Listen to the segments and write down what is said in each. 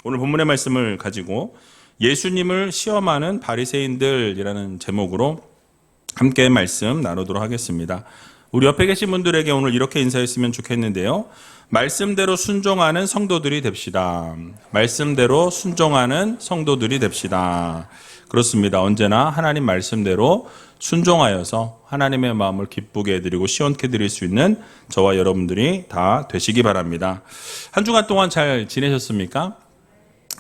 오늘 본문의 말씀을 가지고 예수님을 시험하는 바리새인들이라는 제목으로 함께 말씀 나누도록 하겠습니다. 우리 옆에 계신 분들에게 오늘 이렇게 인사했으면 좋겠는데요. 말씀대로 순종하는 성도들이 됩시다. 말씀대로 순종하는 성도들이 됩시다. 그렇습니다. 언제나 하나님 말씀대로 순종하여서 하나님의 마음을 기쁘게 해드리고 시원케 해드릴 수 있는 저와 여러분들이 다 되시기 바랍니다. 한 주간 동안 잘 지내셨습니까?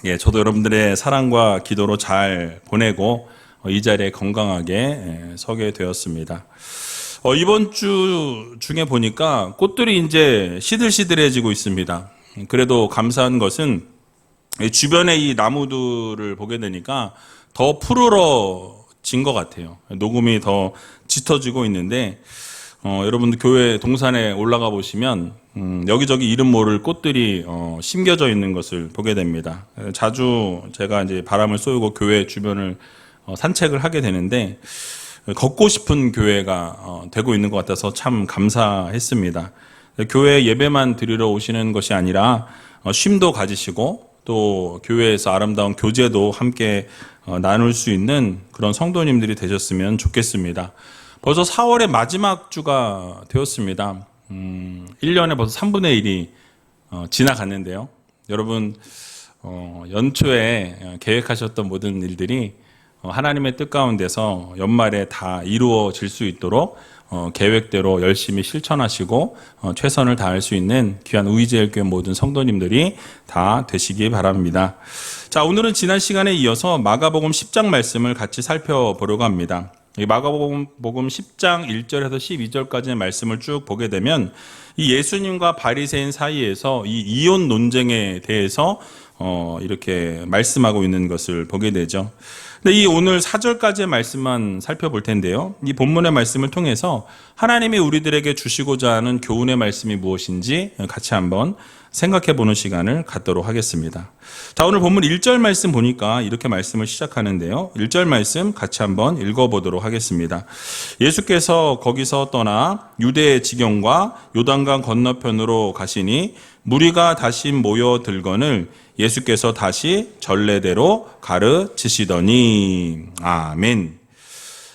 예, 저도 여러분들의 사랑과 기도로 잘 보내고 이 자리에 건강하게 서게 되었습니다. 이번 주 중에 보니까 꽃들이 이제 시들시들해지고 있습니다. 그래도 감사한 것은 주변의 이 나무들을 보게 되니까 더 푸르러진 것 같아요. 녹음이 더 짙어지고 있는데 여러분들 교회 동산에 올라가 보시면 여기저기 이름 모를 꽃들이 심겨져 있는 것을 보게 됩니다. 자주 제가 이제 바람을 쏘고 교회 주변을 산책을 하게 되는데 걷고 싶은 교회가 되고 있는 것 같아서 참 감사했습니다. 교회 예배만 드리러 오시는 것이 아니라 쉼도 가지시고 또 교회에서 아름다운 교제도 함께 나눌 수 있는 그런 성도님들이 되셨으면 좋겠습니다. 벌써 4월의 마지막 주가 되었습니다. 1년에 벌써 3분의 1이 지나갔는데요. 여러분 연초에 계획하셨던 모든 일들이 하나님의 뜻 가운데서 연말에 다 이루어질 수 있도록 계획대로 열심히 실천하시고 최선을 다할 수 있는 귀한 우이제일교회 모든 성도님들이 다 되시기 바랍니다. 자, 오늘은 지난 시간에 이어서 마가복음 10장 말씀을 같이 살펴보려고 합니다. 마가복음 10장 1절에서 12절까지의 말씀을 쭉 보게 되면 이 예수님과 바리새인 사이에서 이 이혼 논쟁에 대해서 이렇게 말씀하고 있는 것을 보게 되죠. 근데 이 오늘 4절까지의 말씀만 살펴볼 텐데요. 이 본문의 말씀을 통해서 하나님이 우리들에게 주시고자 하는 교훈의 말씀이 무엇인지 같이 한번 생각해 보는 시간을 갖도록 하겠습니다. 자, 오늘 본문 1절 말씀 보니까 이렇게 말씀을 시작하는데요. 1절 말씀 같이 한번 읽어보도록 하겠습니다. 예수께서 거기서 떠나 유대의 지경과 요단강 건너편으로 가시니 무리가 다시 모여들거늘 예수께서 다시 전례대로 가르치시더니 아멘.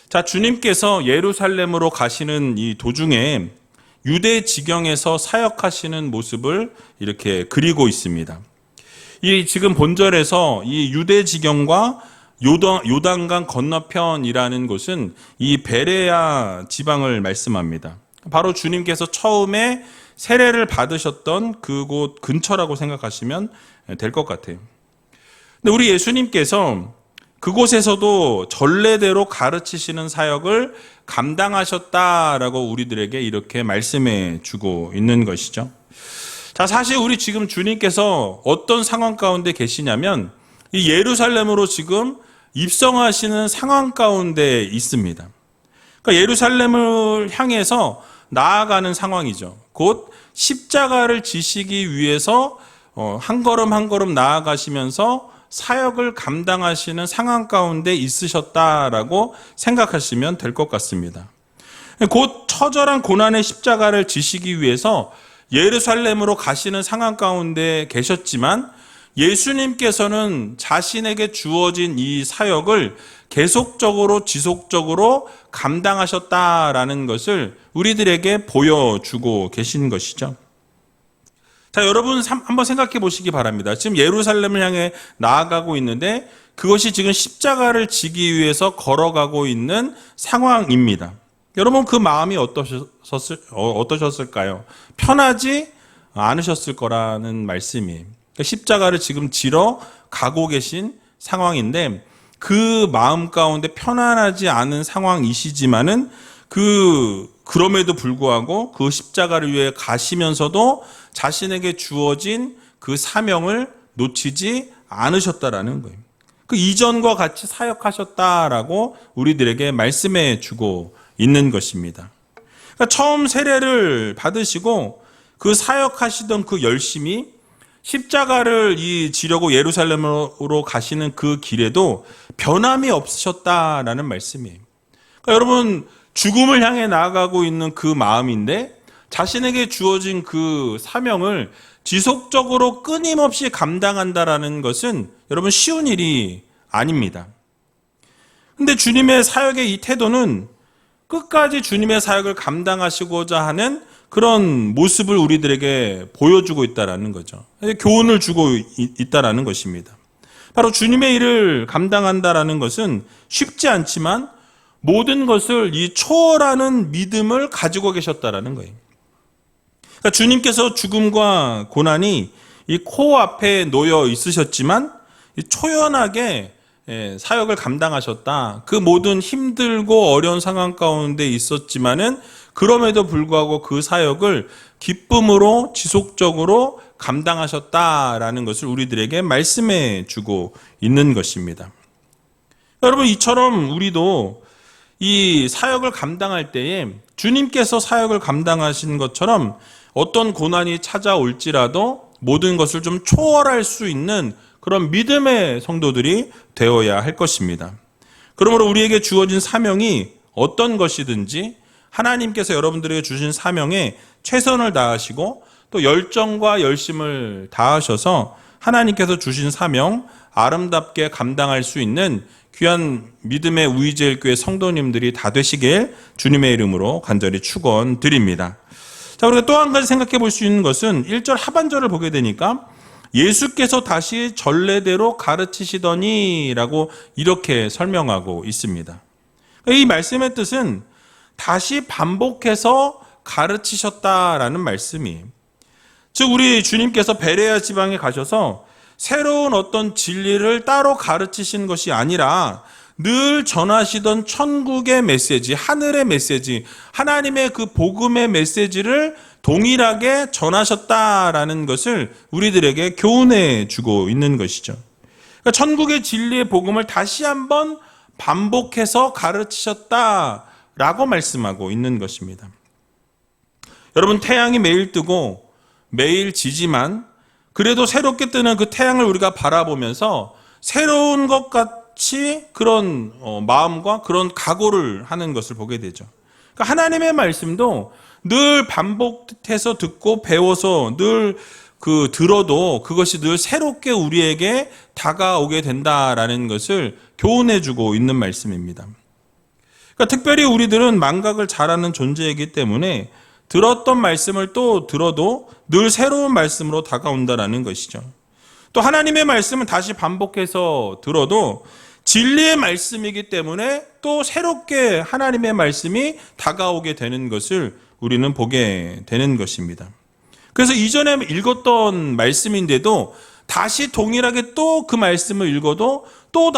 자, 주님께서 예루살렘으로 가시는 이 도중에 유대 지경에서 사역하시는 모습을 이렇게 그리고 있습니다. 이 지금 본절에서 이 유대 지경과 요단강 건너편이라는 곳은 이 베레아 지방을 말씀합니다. 바로 주님께서 처음에 세례를 받으셨던 그곳 근처라고 생각하시면 될 것 같아요. 근데 우리 예수님께서 그곳에서도 전례대로 가르치시는 사역을 감당하셨다라고 우리들에게 이렇게 말씀해 주고 있는 것이죠. 자, 사실 우리 지금 주님께서 어떤 상황 가운데 계시냐면 이 예루살렘으로 지금 입성하시는 상황 가운데 있습니다. 그러니까 예루살렘을 향해서 나아가는 상황이죠. 곧 십자가를 지시기 위해서 한 걸음 한 걸음 나아가시면서 사역을 감당하시는 상황 가운데 있으셨다라고 생각하시면 될 것 같습니다. 곧 처절한 고난의 십자가를 지시기 위해서 예루살렘으로 가시는 상황 가운데 계셨지만 예수님께서는 자신에게 주어진 이 사역을 계속적으로 지속적으로 감당하셨다라는 것을 우리들에게 보여주고 계신 것이죠. 자, 여러분 한번 생각해 보시기 바랍니다. 지금 예루살렘을 향해 나아가고 있는데 그것이 지금 십자가를 지기 위해서 걸어가고 있는 상황입니다. 여러분 그 마음이 어떠셨을까요? 편하지 않으셨을 거라는 말씀이에요. 십자가를 지금 지러 가고 계신 상황인데 그 마음 가운데 편안하지 않은 상황이시지만은 그럼에도 불구하고 그 십자가를 위해 가시면서도 자신에게 주어진 그 사명을 놓치지 않으셨다라는 거예요. 그 이전과 같이 사역하셨다라고 우리들에게 말씀해 주고 있는 것입니다. 그러니까 처음 세례를 받으시고 그 사역하시던 그 열심이 십자가를 지려고 예루살렘으로 가시는 그 길에도 변함이 없으셨다라는 말씀이에요. 그러니까 여러분 죽음을 향해 나아가고 있는 그 마음인데 자신에게 주어진 그 사명을 지속적으로 끊임없이 감당한다라는 것은 여러분 쉬운 일이 아닙니다. 근데 주님의 사역의 이 태도는 끝까지 주님의 사역을 감당하시고자 하는 그런 모습을 우리들에게 보여주고 있다라는 거죠. 교훈을 주고 있다라는 것입니다. 바로 주님의 일을 감당한다라는 것은 쉽지 않지만 모든 것을 이 초월하는 믿음을 가지고 계셨다라는 거예요. 그러니까 주님께서 죽음과 고난이 이 코앞에 놓여 있으셨지만 초연하게 사역을 감당하셨다. 그 모든 힘들고 어려운 상황 가운데 있었지만은 그럼에도 불구하고 그 사역을 기쁨으로 지속적으로 감당하셨다라는 것을 우리들에게 말씀해 주고 있는 것입니다. 여러분, 이처럼 우리도 이 사역을 감당할 때에 주님께서 사역을 감당하신 것처럼 어떤 고난이 찾아올지라도 모든 것을 좀 초월할 수 있는 그런 믿음의 성도들이 되어야 할 것입니다. 그러므로 우리에게 주어진 사명이 어떤 것이든지 하나님께서 여러분들에게 주신 사명에 최선을 다하시고 또 열정과 열심을 다하셔서 하나님께서 주신 사명 아름답게 감당할 수 있는 귀한 믿음의 우이제일교회 성도님들이 다 되시길 주님의 이름으로 간절히 축원드립니다. 자, 우리가 또 한 가지 생각해 볼 수 있는 것은 1절 하반절을 보게 되니까 예수께서 다시 전례대로 가르치시더니 라고 이렇게 설명하고 있습니다. 이 말씀의 뜻은 다시 반복해서 가르치셨다라는 말씀이에요. 즉 우리 주님께서 베레아 지방에 가셔서 새로운 어떤 진리를 따로 가르치신 것이 아니라 늘 전하시던 천국의 메시지, 하늘의 메시지, 하나님의 그 복음의 메시지를 동일하게 전하셨다라는 것을 우리들에게 교훈해 주고 있는 것이죠. 그러니까 천국의 진리의 복음을 다시 한번 반복해서 가르치셨다라고 말씀하고 있는 것입니다. 여러분, 태양이 매일 뜨고 매일 지지만 그래도 새롭게 뜨는 그 태양을 우리가 바라보면서 새로운 것 같이 그런 마음과 그런 각오를 하는 것을 보게 되죠. 그러니까 하나님의 말씀도 늘 반복해서 듣고 배워서 늘 들어도 그것이 늘 새롭게 우리에게 다가오게 된다라는 것을 교훈해 주고 있는 말씀입니다. 그러니까 특별히 우리들은 망각을 잘하는 존재이기 때문에 들었던 말씀을 또 들어도 늘 새로운 말씀으로 다가온다라는 것이죠. 또 하나님의 말씀은 다시 반복해서 들어도 진리의 말씀이기 때문에 또 새롭게 하나님의 말씀이 다가오게 되는 것을 우리는 보게 되는 것입니다. 그래서 이전에 읽었던 말씀인데도 다시 동일하게 또 그 말씀을 읽어도 또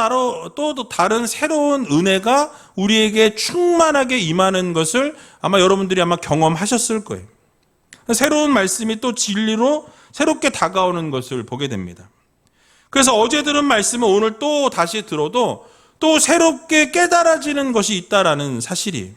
다른 새로운 은혜가 우리에게 충만하게 임하는 것을 아마 여러분들이 아마 경험하셨을 거예요. 새로운 말씀이 또 진리로 새롭게 다가오는 것을 보게 됩니다. 그래서 어제 들은 말씀을 오늘 또 다시 들어도 또 새롭게 깨달아지는 것이 있다라는 사실이에요.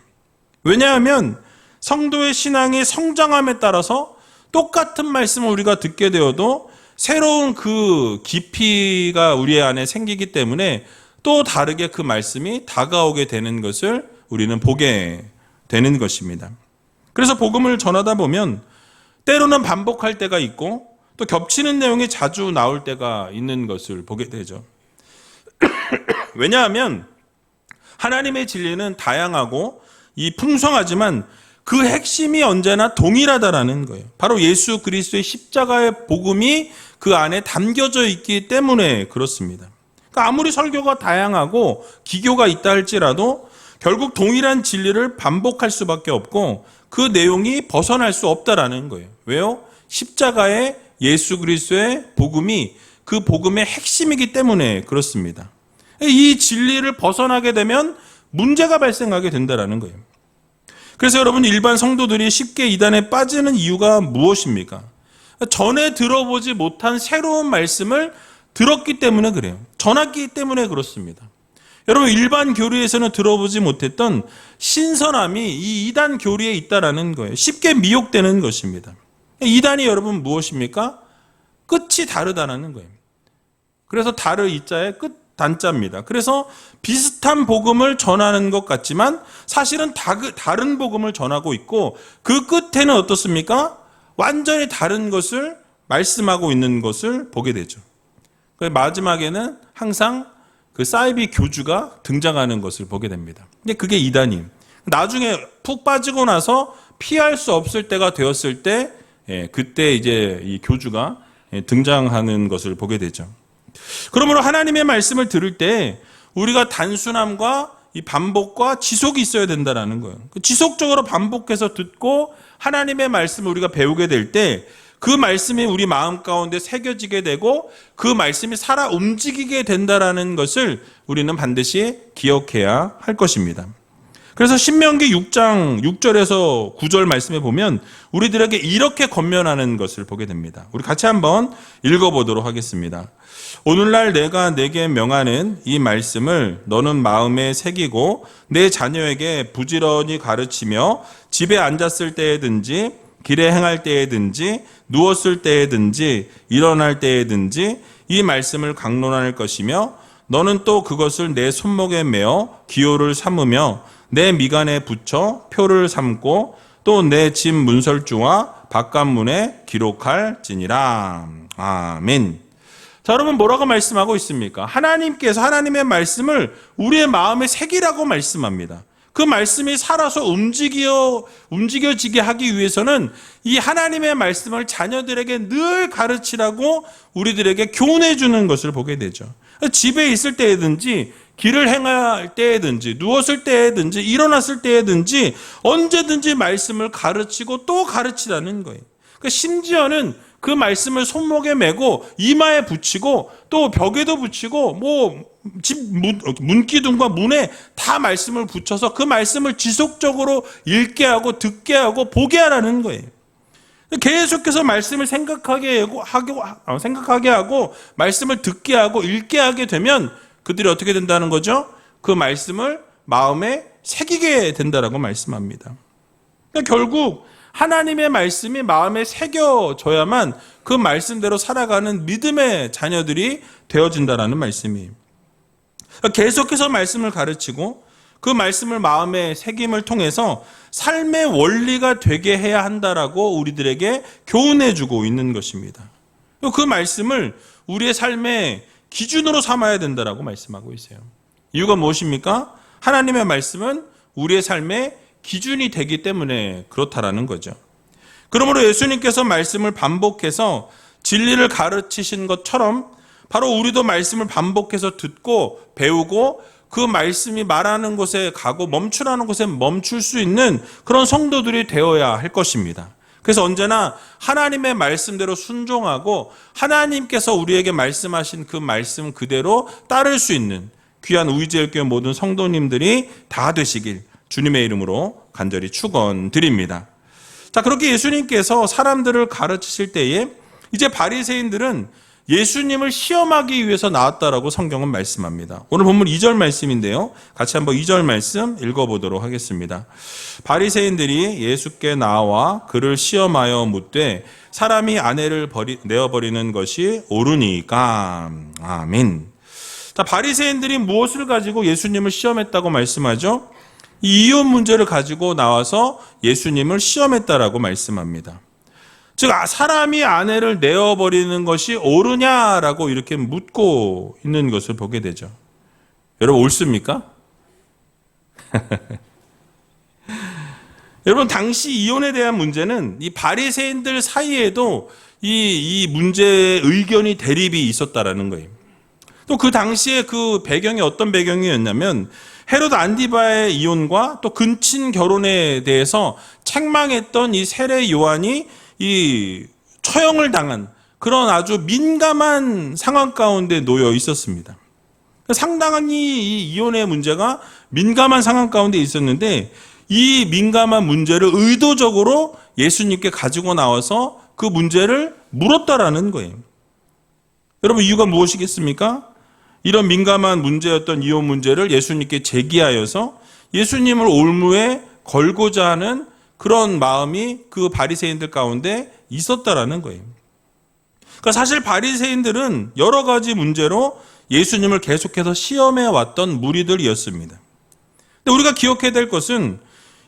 왜냐하면 성도의 신앙이 성장함에 따라서 똑같은 말씀을 우리가 듣게 되어도 새로운 그 깊이가 우리 안에 생기기 때문에 또 다르게 그 말씀이 다가오게 되는 것을 우리는 보게 되는 것입니다. 그래서 복음을 전하다 보면 때로는 반복할 때가 있고 또 겹치는 내용이 자주 나올 때가 있는 것을 보게 되죠. 왜냐하면 하나님의 진리는 다양하고 풍성하지만 그 핵심이 언제나 동일하다라는 거예요. 바로 예수 그리스도의 십자가의 복음이 그 안에 담겨져 있기 때문에 그렇습니다. 그러니까 아무리 설교가 다양하고 기교가 있다 할지라도 결국 동일한 진리를 반복할 수밖에 없고 그 내용이 벗어날 수 없다라는 거예요. 왜요? 십자가의 예수 그리스도의 복음이 그 복음의 핵심이기 때문에 그렇습니다. 이 진리를 벗어나게 되면 문제가 발생하게 된다라는 거예요. 그래서 여러분, 일반 성도들이 쉽게 이단에 빠지는 이유가 무엇입니까? 전에 들어보지 못한 새로운 말씀을 들었기 때문에 그래요. 전했기 때문에 그렇습니다. 여러분, 일반 교리에서는 들어보지 못했던 신선함이 이 이단 교리에 있다라는 거예요. 쉽게 미혹되는 것입니다. 이단이 여러분 무엇입니까? 끝이 다르다는 거예요. 그래서 다를 이자에 끝, 단자입니다. 그래서 비슷한 복음을 전하는 것 같지만 사실은 다른 복음을 전하고 있고 그 끝에는 어떻습니까? 완전히 다른 것을 말씀하고 있는 것을 보게 되죠. 마지막에는 항상 그 사이비 교주가 등장하는 것을 보게 됩니다. 근데 그게 이단임. 나중에 푹 빠지고 나서 피할 수 없을 때가 되었을 때 그때 이제 이 교주가 등장하는 것을 보게 되죠. 그러므로 하나님의 말씀을 들을 때 우리가 단순함과 이 반복과 지속이 있어야 된다는 거예요. 지속적으로 반복해서 듣고 하나님의 말씀을 우리가 배우게 될 때 그 말씀이 우리 마음 가운데 새겨지게 되고 그 말씀이 살아 움직이게 된다는 것을 우리는 반드시 기억해야 할 것입니다. 그래서 신명기 6장 6절에서 9절 말씀에 보면 우리들에게 이렇게 권면하는 것을 보게 됩니다. 우리 같이 한번 읽어보도록 하겠습니다. 오늘날 내가 내게 명하는 이 말씀을 너는 마음에 새기고 내 자녀에게 부지런히 가르치며 집에 앉았을 때에든지 길에 행할 때에든지 누웠을 때에든지 일어날 때에든지 이 말씀을 강론할 것이며 너는 또 그것을 내 손목에 메어 기호를 삼으며 내 미간에 붙여 표를 삼고 또 내 집 문설주와 바깥문에 기록할지니라. 아멘. 자, 여러분 뭐라고 말씀하고 있습니까? 하나님께서 하나님의 말씀을 우리의 마음에 새기라고 말씀합니다. 그 말씀이 살아서 움직여지게 하기 위해서는 이 하나님의 말씀을 자녀들에게 늘 가르치라고 우리들에게 교훈해 주는 것을 보게 되죠. 집에 있을 때든지 길을 행할 때든지 누웠을 때든지 일어났을 때든지 언제든지 말씀을 가르치고 또 가르치라는 거예요. 그러니까 심지어는 그 말씀을 손목에 메고 이마에 붙이고 또 벽에도 붙이고 집 문기둥과 문에 다 말씀을 붙여서 그 말씀을 지속적으로 읽게 하고 듣게 하고 보게 하라는 거예요. 계속해서 말씀을 생각하게 하고 말씀을 듣게 하고 읽게 하게 되면 그들이 어떻게 된다는 거죠? 그 말씀을 마음에 새기게 된다라고 말씀합니다. 그러니까 결국 하나님의 말씀이 마음에 새겨져야만 그 말씀대로 살아가는 믿음의 자녀들이 되어진다라는 말씀이에요. 계속해서 말씀을 가르치고 그 말씀을 마음에 새김을 통해서 삶의 원리가 되게 해야 한다라고 우리들에게 교훈해주고 있는 것입니다. 그 말씀을 우리의 삶의 기준으로 삼아야 된다라고 말씀하고 있어요. 이유가 무엇입니까? 하나님의 말씀은 우리의 삶의 기준이 되기 때문에 그렇다라는 거죠. 그러므로 예수님께서 말씀을 반복해서 진리를 가르치신 것처럼 바로 우리도 말씀을 반복해서 듣고 배우고 그 말씀이 말하는 곳에 가고 멈추라는 곳에 멈출 수 있는 그런 성도들이 되어야 할 것입니다. 그래서 언제나 하나님의 말씀대로 순종하고 하나님께서 우리에게 말씀하신 그 말씀 그대로 따를 수 있는 귀한 우이제일교회 모든 성도님들이 다 되시길 주님의 이름으로 간절히 축원드립니다. 자, 그렇게 예수님께서 사람들을 가르치실 때에 이제 바리새인들은 예수님을 시험하기 위해서 나왔다라고 성경은 말씀합니다. 오늘 본문 2절 말씀인데요. 같이 한번 2절 말씀 읽어보도록 하겠습니다. 바리새인들이 예수께 나와 그를 시험하여 묻되 사람이 아내를 내어버리는 것이 옳으니까. 아멘. 자, 바리새인들이 무엇을 가지고 예수님을 시험했다고 말씀하죠? 이 이혼 문제를 가지고 나와서 예수님을 시험했다라고 말씀합니다. 즉 사람이 아내를 내어버리는 것이 옳으냐라고 이렇게 묻고 있는 것을 보게 되죠. 여러분 옳습니까? 여러분 당시 이혼에 대한 문제는 이 바리새인들 사이에도 이 문제의 의견이 대립이 있었다라는 거예요. 또 그 당시에 그 배경이 어떤 배경이었냐면 헤롯 안디바의 이혼과 또 근친 결혼에 대해서 책망했던 이 세례 요한이 이 처형을 당한 그런 아주 민감한 상황 가운데 놓여 있었습니다. 상당히 이 이혼의 문제가 민감한 상황 가운데 있었는데 이 민감한 문제를 의도적으로 예수님께 가지고 나와서 그 문제를 물었다라는 거예요. 여러분 이유가 무엇이겠습니까? 이런 민감한 문제였던 이혼 문제를 예수님께 제기하여서 예수님을 올무에 걸고자 하는 그런 마음이 그 바리새인들 가운데 있었다라는 거예요. 그러니까 사실 바리새인들은 여러 가지 문제로 예수님을 계속해서 시험해 왔던 무리들이었습니다. 근데 우리가 기억해야 될 것은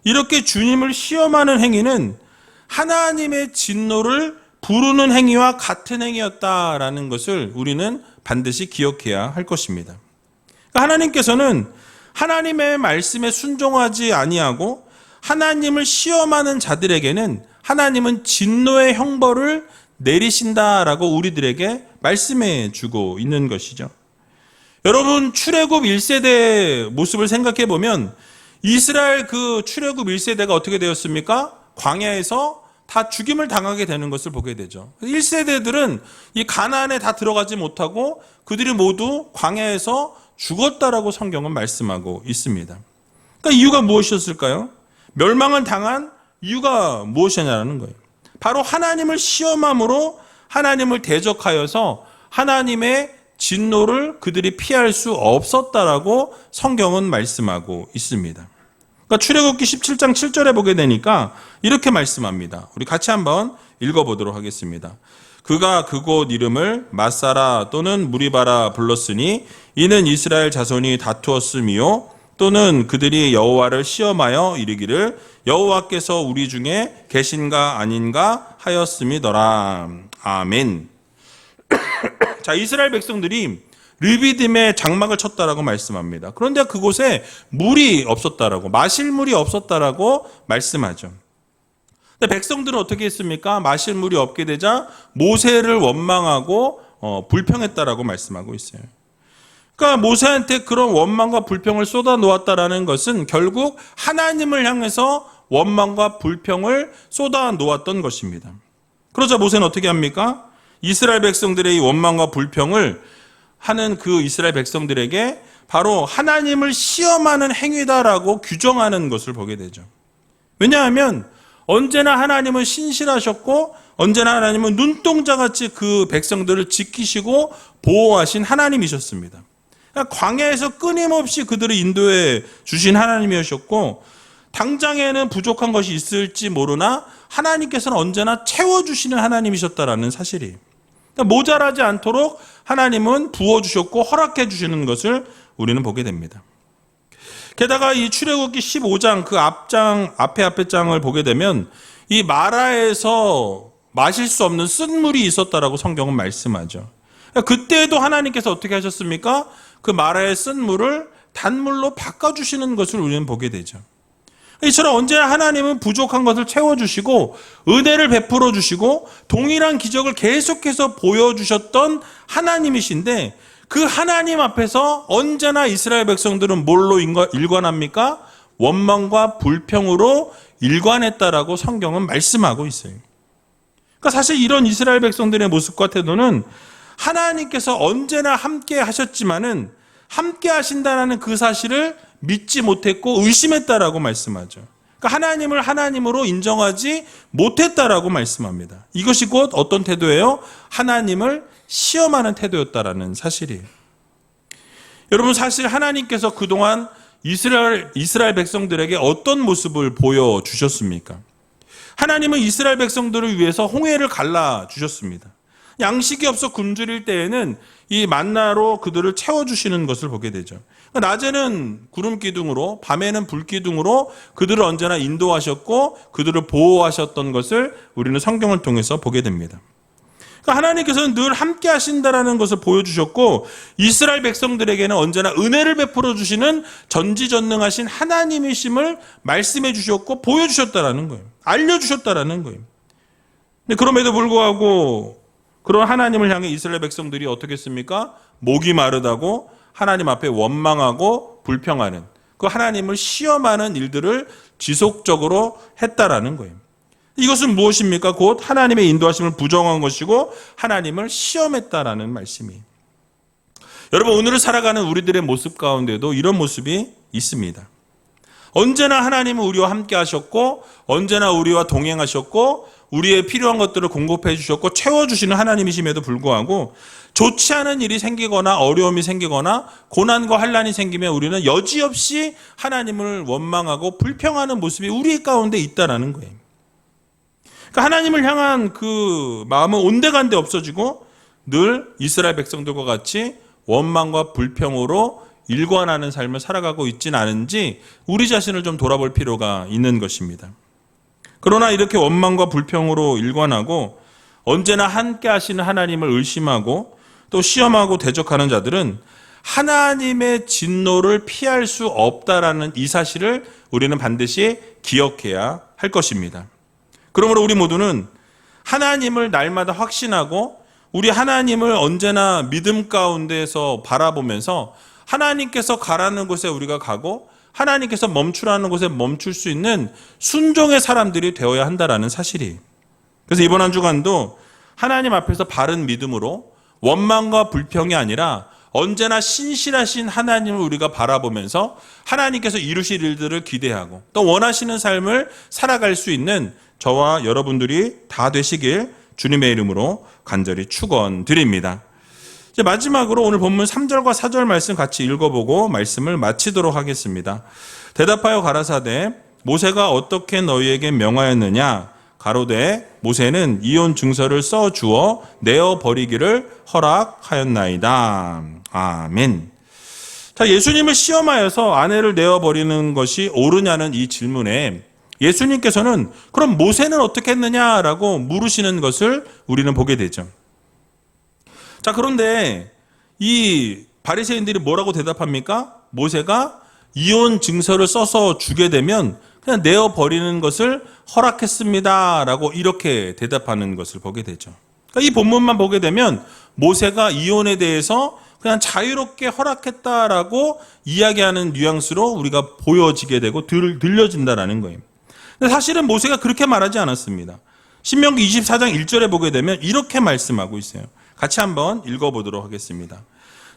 이렇게 주님을 시험하는 행위는 하나님의 진노를 부르는 행위와 같은 행위였다라는 것을 우리는 반드시 기억해야 할 것입니다. 그러니까 하나님께서는 하나님의 말씀에 순종하지 아니하고 하나님을 시험하는 자들에게는 하나님은 진노의 형벌을 내리신다라고 우리들에게 말씀해 주고 있는 것이죠. 여러분, 출애굽 1세대의 모습을 생각해 보면 이스라엘 그 출애굽 1세대가 어떻게 되었습니까? 광야에서 다 죽임을 당하게 되는 것을 보게 되죠. 1세대들은 이 가나안에 다 들어가지 못하고 그들이 모두 광야에서 죽었다라고 성경은 말씀하고 있습니다. 그러니까 이유가 무엇이었을까요? 멸망을 당한 이유가 무엇이냐는 거예요. 바로 하나님을 시험함으로 하나님을 대적하여서 하나님의 진노를 그들이 피할 수 없었다라고 성경은 말씀하고 있습니다. 그러니까 출애굽기 17장 7절에 보게 되니까 이렇게 말씀합니다. 우리 같이 한번 읽어보도록 하겠습니다. 그가 그곳 이름을 마사라 또는 무리바라 불렀으니 이는 이스라엘 자손이 다투었음이요 또는 그들이 여호와를 시험하여 이르기를 여호와께서 우리 중에 계신가 아닌가 하였음이더라. 아멘. 자, 이스라엘 백성들이 르비딤에 장막을 쳤다라고 말씀합니다. 그런데 그곳에 물이 없었다라고, 마실 물이 없었다라고 말씀하죠. 근데 백성들은 어떻게 했습니까? 마실 물이 없게 되자 모세를 원망하고 불평했다라고 말씀하고 있어요. 그러니까 모세한테 그런 원망과 불평을 쏟아 놓았다라는 것은 결국 하나님을 향해서 원망과 불평을 쏟아 놓았던 것입니다. 그러자 모세는 어떻게 합니까? 이스라엘 백성들의 이 원망과 불평을 하는 그 이스라엘 백성들에게 바로 하나님을 시험하는 행위다라고 규정하는 것을 보게 되죠. 왜냐하면 언제나 하나님은 신실하셨고 언제나 하나님은 눈동자같이 그 백성들을 지키시고 보호하신 하나님이셨습니다. 광야에서 끊임없이 그들을 인도해 주신 하나님이셨고 당장에는 부족한 것이 있을지 모르나 하나님께서는 언제나 채워주시는 하나님이셨다라는 사실이에요. 모자라지 않도록 하나님은 부어주셨고 허락해 주시는 것을 우리는 보게 됩니다. 게다가 이 출애굽기 15장 그 앞에 장을 보게 되면 이 마라에서 마실 수 없는 쓴물이 있었다라고 성경은 말씀하죠. 그때도 하나님께서 어떻게 하셨습니까? 그 마라의 쓴물을 단물로 바꿔주시는 것을 우리는 보게 되죠. 이처럼 언제나 하나님은 부족한 것을 채워주시고 은혜를 베풀어 주시고 동일한 기적을 계속해서 보여주셨던 하나님이신데 그 하나님 앞에서 언제나 이스라엘 백성들은 뭘로 일관합니까? 원망과 불평으로 일관했다라고 성경은 말씀하고 있어요. 그러니까 사실 이런 이스라엘 백성들의 모습과 태도는 하나님께서 언제나 함께 하셨지만은 함께 하신다는 그 사실을 믿지 못했고 의심했다라고 말씀하죠. 그러니까 하나님을 하나님으로 인정하지 못했다라고 말씀합니다. 이것이 곧 어떤 태도예요? 하나님을 시험하는 태도였다라는 사실이에요. 여러분, 사실 하나님께서 그동안 이스라엘 백성들에게 어떤 모습을 보여주셨습니까? 하나님은 이스라엘 백성들을 위해서 홍해를 갈라주셨습니다. 양식이 없어 굶주릴 때에는 이 만나로 그들을 채워주시는 것을 보게 되죠. 낮에는 구름 기둥으로, 밤에는 불 기둥으로 그들을 언제나 인도하셨고 그들을 보호하셨던 것을 우리는 성경을 통해서 보게 됩니다. 그러니까 하나님께서는 늘 함께 하신다라는 것을 보여주셨고 이스라엘 백성들에게는 언제나 은혜를 베풀어 주시는 전지전능하신 하나님이심을 말씀해 주셨고 보여주셨다라는 거예요. 알려주셨다라는 거예요. 근데 그럼에도 불구하고 그런 하나님을 향해 이스라엘 백성들이 어떻게 했습니까? 목이 마르다고 하나님 앞에 원망하고 불평하는 그 하나님을 시험하는 일들을 지속적으로 했다라는 거예요. 이것은 무엇입니까? 곧 하나님의 인도하심을 부정한 것이고 하나님을 시험했다라는 말씀이에요. 여러분, 오늘을 살아가는 우리들의 모습 가운데도 이런 모습이 있습니다. 언제나 하나님은 우리와 함께 하셨고 언제나 우리와 동행하셨고 우리의 필요한 것들을 공급해 주셨고 채워주시는 하나님이심에도 불구하고 좋지 않은 일이 생기거나 어려움이 생기거나 고난과 환난이 생기면 우리는 여지없이 하나님을 원망하고 불평하는 모습이 우리 가운데 있다라는 거예요. 그러니까 하나님을 향한 그 마음은 온데간데 없어지고 늘 이스라엘 백성들과 같이 원망과 불평으로 일관하는 삶을 살아가고 있진 않은지 우리 자신을 좀 돌아볼 필요가 있는 것입니다. 그러나 이렇게 원망과 불평으로 일관하고 언제나 함께 하시는 하나님을 의심하고 또 시험하고 대적하는 자들은 하나님의 진노를 피할 수 없다라는 이 사실을 우리는 반드시 기억해야 할 것입니다. 그러므로 우리 모두는 하나님을 날마다 확신하고 우리 하나님을 언제나 믿음 가운데서 바라보면서 하나님께서 가라는 곳에 우리가 가고 하나님께서 멈추라는 곳에 멈출 수 있는 순종의 사람들이 되어야 한다라는 사실이. 그래서 이번 한 주간도 하나님 앞에서 바른 믿음으로 원망과 불평이 아니라 언제나 신실하신 하나님을 우리가 바라보면서 하나님께서 이루실 일들을 기대하고 또 원하시는 삶을 살아갈 수 있는 저와 여러분들이 다 되시길 주님의 이름으로 간절히 축원드립니다. 이제 마지막으로 오늘 본문 3절과 4절 말씀 같이 읽어보고 말씀을 마치도록 하겠습니다. 대답하여 가라사대 모세가 어떻게 너희에게 명하였느냐 가로되 모세는 이혼 증서를 써 주어 내어 버리기를 허락하였나이다. 아멘. 자, 예수님을 시험하여서 아내를 내어 버리는 것이 옳으냐는 이 질문에 예수님께서는 그럼 모세는 어떻게 했느냐라고 물으시는 것을 우리는 보게 되죠. 자, 그런데 이 바리새인들이 뭐라고 대답합니까? 모세가 이혼 증서를 써서 주게 되면 그냥 내어 버리는 것을 허락했습니다라고 이렇게 대답하는 것을 보게 되죠. 그러니까 이 본문만 보게 되면 모세가 이혼에 대해서 그냥 자유롭게 허락했다라고 이야기하는 뉘앙스로 우리가 보여지게 되고 들려진다라는 거예요. 근데 사실은 모세가 그렇게 말하지 않았습니다. 신명기 24장 1절에 보게 되면 이렇게 말씀하고 있어요. 같이 한번 읽어보도록 하겠습니다.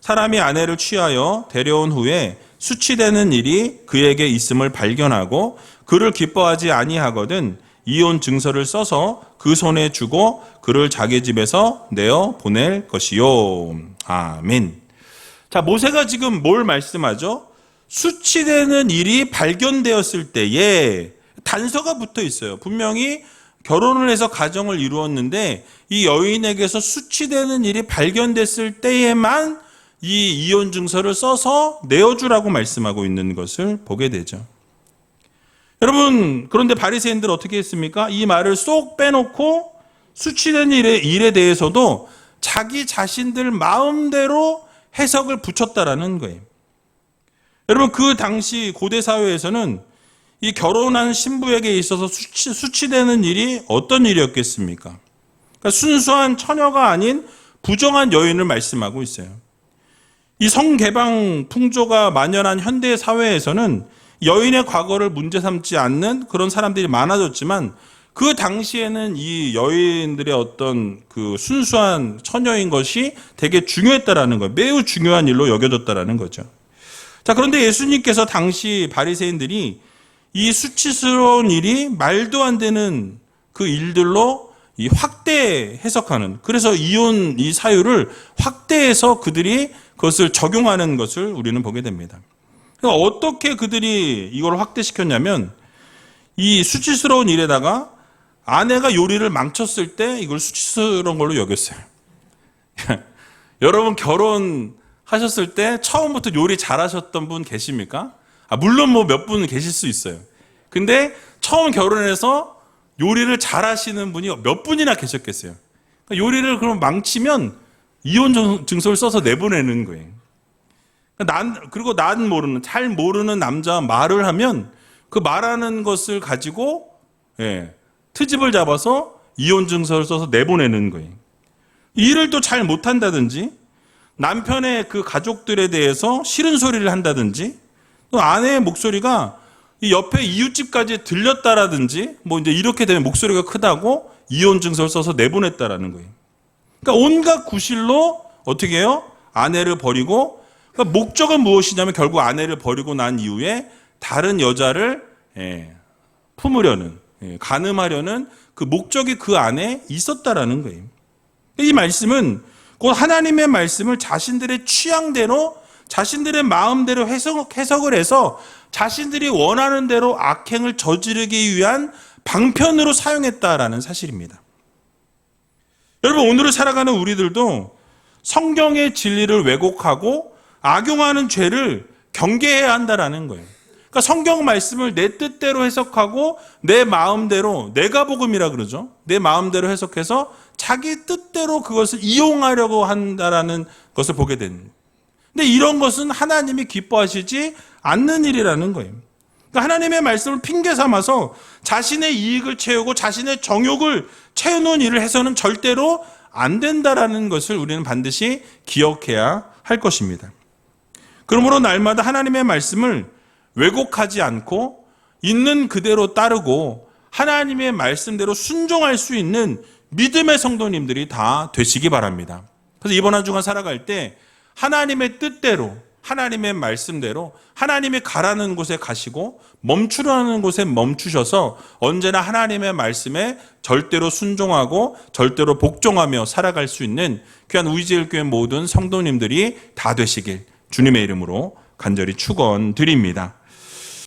사람이 아내를 취하여 데려온 후에 수치되는 일이 그에게 있음을 발견하고 그를 기뻐하지 아니하거든 이혼 증서를 써서 그 손에 주고 그를 자기 집에서 내어 보낼 것이요. 아멘. 자, 모세가 지금 뭘 말씀하죠? 수치되는 일이 발견되었을 때에 단서가 붙어 있어요. 분명히 결혼을 해서 가정을 이루었는데 이 여인에게서 수치되는 일이 발견됐을 때에만 이 이혼 증서를 써서 내어주라고 말씀하고 있는 것을 보게 되죠. 여러분, 그런데 바리새인들 어떻게 했습니까? 이 말을 쏙 빼놓고 수치된 일에 대해서도 자기 자신들 마음대로 해석을 붙였다라는 거예요. 여러분, 그 당시 고대 사회에서는 이 결혼한 신부에게 있어서 수치되는 일이 어떤 일이었겠습니까? 그러니까 순수한 처녀가 아닌 부정한 여인을 말씀하고 있어요. 이 성개방 풍조가 만연한 현대 사회에서는 여인의 과거를 문제 삼지 않는 그런 사람들이 많아졌지만 그 당시에는 이 여인들의 어떤 그 순수한 처녀인 것이 되게 중요했다라는 거예요. 매우 중요한 일로 여겨졌다라는 거죠. 자, 그런데 예수님께서 당시 바리새인들이 이 수치스러운 일이 말도 안 되는 그 일들로 이 확대 해석하는, 그래서 이혼 이 사유를 확대해서 그들이 그것을 적용하는 것을 우리는 보게 됩니다. 그러니까 어떻게 그들이 이걸 확대시켰냐면 이 수치스러운 일에다가 아내가 요리를 망쳤을 때 이걸 수치스러운 걸로 여겼어요. 여러분 결혼하셨을 때 처음부터 요리 잘하셨던 분 계십니까? 물론 뭐 몇 분 계실 수 있어요. 근데 처음 결혼해서 요리를 잘하시는 분이 몇 분이나 계셨겠어요. 그러니까 요리를 그럼 망치면 이혼 증서를 써서 내보내는 거예요. 그리고 난 모르는, 잘 모르는 남자와 말을 하면 그 말하는 것을 가지고 트집을 잡아서 이혼 증서를 써서 내보내는 거예요. 일을 또 잘 못한다든지 남편의 그 가족들에 대해서 싫은 소리를 한다든지 또 아내의 목소리가 이 옆에 이웃집까지 들렸다라든지 뭐 이제 이렇게 되면 목소리가 크다고 이혼 증서를 써서 내보냈다라는 거예요. 그러니까 온갖 구실로 어떻게 해요? 아내를 버리고, 그러니까 목적은 무엇이냐면 결국 아내를 버리고 난 이후에 다른 여자를 품으려는, 간음하려는 그 목적이 그 안에 있었다라는 거예요. 이 말씀은 곧 하나님의 말씀을 자신들의 취향대로 자신들의 마음대로 해석을 해서 자신들이 원하는 대로 악행을 저지르기 위한 방편으로 사용했다라는 사실입니다. 여러분, 오늘을 살아가는 우리들도 성경의 진리를 왜곡하고 악용하는 죄를 경계해야 한다라는 거예요. 그러니까 성경 말씀을 내 뜻대로 해석하고 내 마음대로, 내가 복음이라 그러죠. 내 마음대로 해석해서 자기 뜻대로 그것을 이용하려고 한다라는 것을 보게 되는 거예요. 근데 이런 것은 하나님이 기뻐하시지 않는 일이라는 거예요. 그러니까 하나님의 말씀을 핑계 삼아서 자신의 이익을 채우고 자신의 정욕을 채우는 일을 해서는 절대로 안 된다라는 것을 우리는 반드시 기억해야 할 것입니다. 그러므로 날마다 하나님의 말씀을 왜곡하지 않고 있는 그대로 따르고 하나님의 말씀대로 순종할 수 있는 믿음의 성도님들이 다 되시기 바랍니다. 그래서 이번 한 주간 살아갈 때 하나님의 뜻대로, 하나님의 말씀대로 하나님이 가라는 곳에 가시고 멈추라는 곳에 멈추셔서 언제나 하나님의 말씀에 절대로 순종하고 절대로 복종하며 살아갈 수 있는 귀한 우이제일교회 모든 성도님들이 다 되시길 주님의 이름으로 간절히 축원드립니다.